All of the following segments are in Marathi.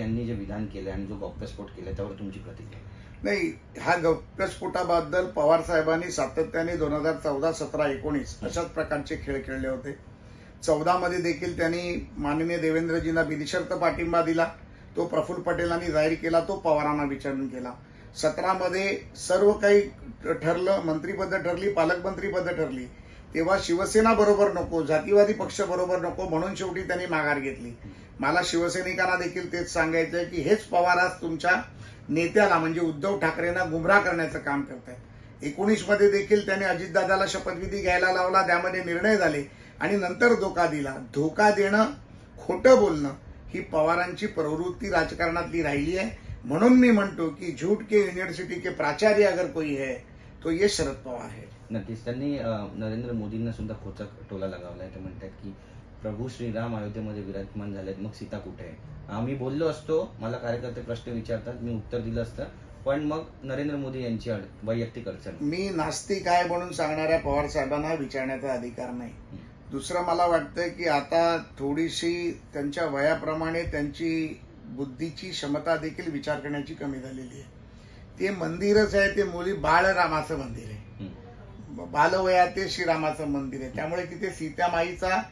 यांनी जे विधान केलं आणि जो गौप्यस्फोट केला त्यावर तुमची प्रतिक्रिया? नाही, ह्या गौप्यस्फोटाबद्दल पवार साहेबांनी सातत्याने 2014, 17, 19 अशाच प्रकारचे खेळ खेळले होते. 14 मध्ये देखील त्यांनी माननीय देवेंद्रजींना बिनशर्त पाठिंबा दिला. तो प्रफुल्ल पटेलांनी जाहीर केला, तो पवारांना विचारून केला. 17 मध्ये सर्व काही ठरलं, मंत्रीपद ठरली, पालकमंत्रीपद ठरली. तेव्हा शिवसेना बरोबर नको, जातीवादी पक्ष बरोबर नको, म्हणून शेवटी त्यांनी माघार घेतली. मला शिवसैनिकांना देखील तेच सांगायचं आहे की हेच पवार आज तुमच्या नेत्याला म्हणजे उद्धव ठाकरेंना गुमराह करण्याचं काम करतायत. 19 मध्ये देखील त्यांनी अजितदादाला शपथविधी घ्यायला लावला, त्यामध्ये निर्णय झाले आणि नंतर धोका दिला. धोका देणं, खोटं बोलणं ही पवारांची प्रवृत्ती राजकारणातली राहिली आहे. म्हणून मी म्हणतो की झूठ के युनिव्हर्सिटी के प्राचार्य अगर कोई है तो ये शरद पवार है. नक्कीच त्यांनी नरेंद्र मोदींना सुद्धा खोचा टोला लगावलाय. ते म्हणतात की प्रभू श्रीराम अयोध्येमध्ये विराजमान झालेत, मग सीता कुठे आहे? आम्ही बोललो असतो, मला कार्यकर्ते प्रश्न विचारतात, मी उत्तर दिलं असतं, पण मग नरेंद्र मोदी यांची वैयक्तिक अडचण. मी नास्तिक आहे म्हणून सांगणाऱ्या पवार साहेबांना विचारण्याचा अधिकार नाही. दुसरं मला वाटतं की आता थोडीशी त्यांच्या वयाप्रमाणे त्यांची बुद्धीची क्षमता देखील विचार करण्याची कमी झालेली आहे. ते मंदिरच आहे, ते मुली बाळरामाचं मंदिर आहे, बालवयात ते श्रीरामाचं मंदिर आहे. त्यामुळे तिथे सीतामाईचा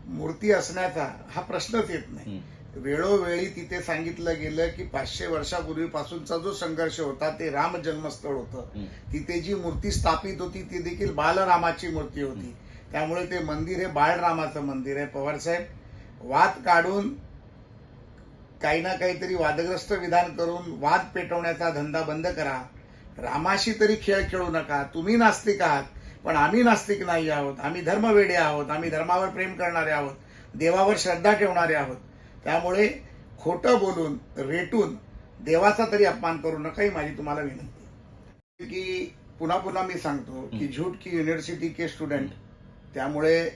मूर्ती असण्याचा हा प्रश्नच येत नाही. वेळोवेळी तिथे सांगितलं गेलं की 500 वर्षापूर्वीपासूनचा जो संघर्ष होता ते राम जन्मस्थळ होतं. तिथे जी मूर्ती स्थापित होती ती देखील बालरामाची मूर्ती होती. त्यामुळे ते मंदिर हे बाळरामाचं मंदिर आहे. पवारसाहेब, वाद काढून काही ना काहीतरी वादग्रस्त विधान करून वाद पेटवण्याचा धंदा बंद करा. रामाशी तरी खेळ खेळू नका. तुम्ही नास्तिक आहात, पण आम्ही नास्तिक नाही आहोत. आम्ही धर्मवेडे आहोत, आम्ही धर्मावर प्रेम करणारे आहोत, देवावर श्रद्धा ठेवणारे आहोत. त्यामुळे खोटं बोलून रेटून देवाचा तरी अपमान करू नका ही माझी तुम्हाला विनंती. की पुन्हा पुन्हा मी सांगतो की झूठ की युनिव्हर्सिटी के स्टुडंट, त्यामुळे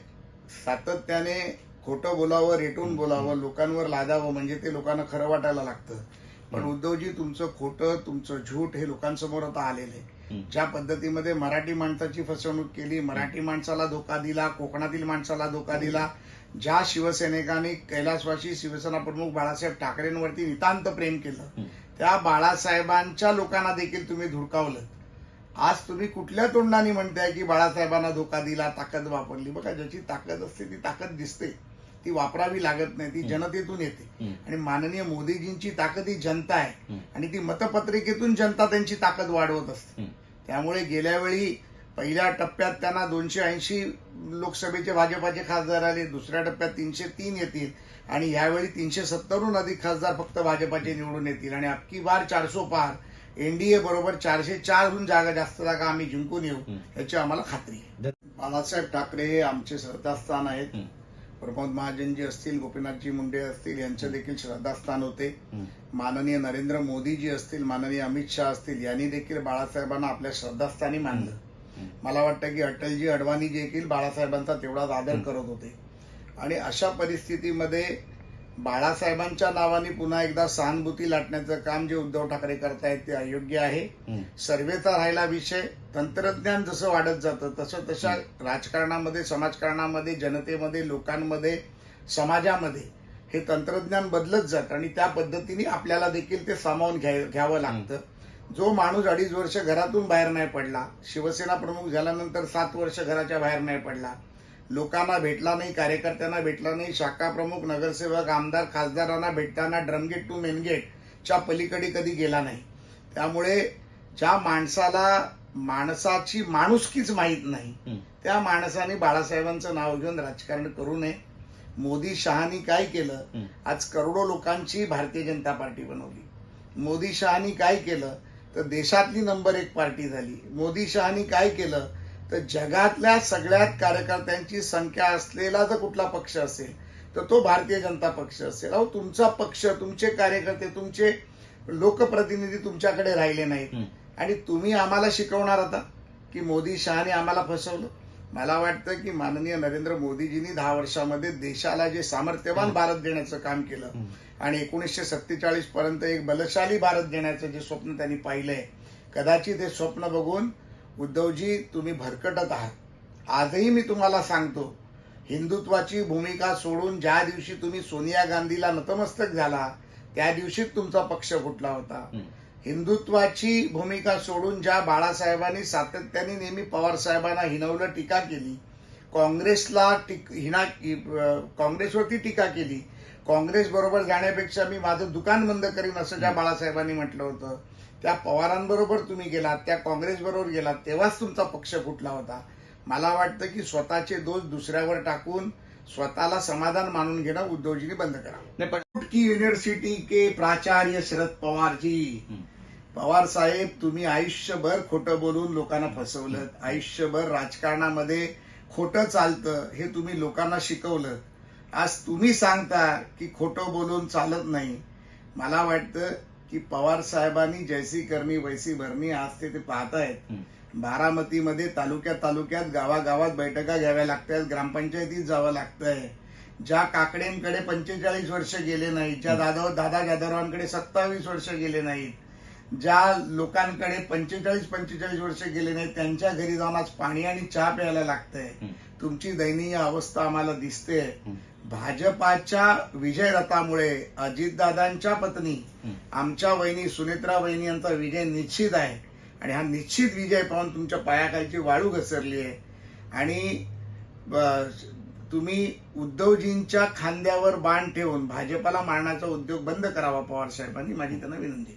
सातत्याने खोटं बोलावं, रेटून बोलावं, लोकांवर लादावं, म्हणजे ते लोकांना खरं वाटायला लागतं. पण उद्धवजी, तुमचं खोटं, तुमचं झूठ हे लोकांसमोर आता आलेलं आहे. ज्या पद्धतीमध्ये मराठी माणसाची फसवणूक केली, मराठी माणसाला धोका दिला, कोकणातील माणसाला धोका दिला, ज्या शिवसैनिकांनी कैलासवासी शिवसेना प्रमुख बाळासाहेब ठाकरेंवरती नितांत प्रेम केलं, त्या बाळासाहेबांच्या लोकांना देखील तुम्ही धुडकावलं. आज तुम्ही कुठल्या तोंडाने म्हणताय की बाळासाहेबांना धोका दिला, ताकद वापरली? बघा, ज्याची ताकद असते ती ताकद दिसते, ती वापरावी लागत नाही, ती जनतेतून येते. आणि माननीय मोदीजींची ताकद ही जनता आहे आणि ती मतपत्रिकेतून जनता त्यांची ताकद वाढवत असते. त्यामुळे गेल्या वेळी पहिल्या टप्प्यात त्यांना 280 लोकसभेचे भाजपाचे खासदार आले, दुसऱ्या टप्प्यात 303 येतील आणि यावेळी 370हून अधिक खासदार फक्त भाजपाचे निवडून येतील आणि अबकी बार 400 पार, एनडीए बरोबर 404हून जास्त जागा आम्ही जिंकून येऊ याची आम्हाला खात्री आहे. बाळासाहेब ठाकरे हे आमचे श्रद्धास्थान आहेत. प्रमोद महाजनजी असतील, गोपीनाथजी मुंडे असतील, यांचे देखील श्रद्धास्थान होते. माननीय नरेंद्र मोदीजी असतील, माननीय अमित शहा असतील, यांनी देखील बाळासाहेबांना आपल्या श्रद्धास्थानी मानलं. मला वाटतं की अटलजी, अडवाणी देखील बाळासाहेबांचा तेवढाच आदर करत होते. आणि अशा परिस्थितीमध्ये बाळासाहेबांच्या नावाने पुन्हा एकदा सहानुभूती लाटण्याचं काम जे उद्धव ठाकरे करतायत ते अयोग्य आहे. सर्वेचा राहिला विषय, तंत्रज्ञान जसं वाढत जातं तसं तशा राजकारणामध्ये, समाजकारणामध्ये, जनतेमध्ये, लोकांमध्ये, समाजामध्ये हे तंत्रज्ञान बदलत जातं आणि त्या पद्धतीने आपल्याला देखील ते सामावून घ्यावं लागतं. जो माणूस 2.5 वर्ष घरातून बाहेर नाही पडला, शिवसेना प्रमुख झाल्यानंतर 7 वर्ष घराच्या बाहेर नाही पडला, लोकांना भेटला नाही, कार्यकर्त्यांना भेटला नाही, शाखा प्रमुख, नगरसेवक, आमदार, खासदारांना भेटताना ड्रमगेट टू मेनगेटच्या पलीकडे कधी गेला नाही. त्यामुळे ज्या माणसाला माणसाची माणुसकीच माहीत नाही त्या माणसाने बाळासाहेबांचं नाव घेऊन राजकारण करू नये. मोदी शहानी काय केलं? आज करोडो लोकांची भारतीय जनता पार्टी बनवली. मोदी शहानी काय केलं तर देशातली नंबर 1 पार्टी झाली. मोदी शहानी काय केलं तर जगातल्या सगळ्यात कार्यकर्त्यांची संख्या असलेला जर कुठला पक्ष असेल तर तो भारतीय जनता पक्ष असेल. अहो, तुमचा पक्ष, तुमचे कार्यकर्ते, तुमचे लोकप्रतिनिधी तुमच्याकडे राहिले नाहीत आणि तुम्ही आम्हाला शिकवणार आता की मोदी शहाने आम्हाला फसवलं? मला वाटतं की माननीय नरेंद्र मोदीजींनी 10 वर्षामध्ये देशाला जे सामर्थ्यवान भारत देण्याचं काम केलं आणि 1947 पर्यंत एक बलशाली भारत देण्याचं जे स्वप्न त्यांनी पाहिलंय, कदाचित हे स्वप्न बघून उद्धवजी तुम्ही भरकटत आहात. आजही मी तुम्हाला सांगतो, हिंदुत्वाची भूमिका सोडून ज्या दिवशी तुम्ही सोनिया गांधीला नतमस्तक झाला त्या दिवशीच तुमचा पक्ष फुटला होता. हं. हिंदुत्वाची भूमिका सोडून ज्या बाळासाहेबांनी सातत्याने नेहमी पवार साहेबांना हिणवलं, टीका केली, काँग्रेसवरती टीका केली, काँग्रेस बरोबर जाण्यापेक्षा मी माझं दुकान बंद करीन असं ज्या बाळासाहेबांनी म्हटलं होतं, त्या पवारांबरोबर तुम्ही गेलात, त्या काँग्रेस बरोबर गेलात, तेव्हाच तुमचा पक्ष फुटला होता. मला वाटतं की स्वतःचे दोष दुसऱ्यावर टाकून स्वतःला समाधान मानून घेणं उद्धवजींनी बंद करा. नाही पण की युनिव्हर्सिटी के प्राचार्य शरद पवार जी, हं. पवार साहेब, तुम्ही आयुष्यभर खोटं बोलून लोकांना फसवलं, आयुष्यभर राजकारणामध्ये खोटं चालतं हे तुम्ही लोकांना शिकवलं. आज तुम्ही सांगता की खोटं बोलून चालत नाही. मला वाटतं की पवार साहेबांनी जैसी करणी वैसी भरणी आज ते पाहतायत. हं. बारामतीमध्ये तालुक्यात गावागावात बैठका घ्याव्या लागतात, ग्रामपंचायतीत जावं लागतंय. ज्या काकडेंकडे 45 वर्ष गेले नाहीत, ज्या दादा जाधवरावांकडे 27 वर्ष गेले नाहीत, ज्या लोकांकडे 45 वर्ष गेले नाहीत, त्यांच्या घरी जाऊन आज पाणी आणि चहा प्यायला लागतंय. हं. तुमची दयनीय अवस्था आम्हाला दिसते. हं. भाजपाच्या विजय रथामुळे अजितदादांच्या पत्नी हं. आमच्या वहिनी सुनेत्रा वहिनी यांचा विजय निश्चित आहे आणि हा निश्चित विजय पाहून तुमच्या पायाखालची वाळू घसरली आहे. आणि तुम्ही उद्धवजींच्या खांद्यावर बाण ठेवून भाजपाला मारण्याचा उद्योग बंद करावा पवार साहेबांनी, माझी त्यांना विनंती.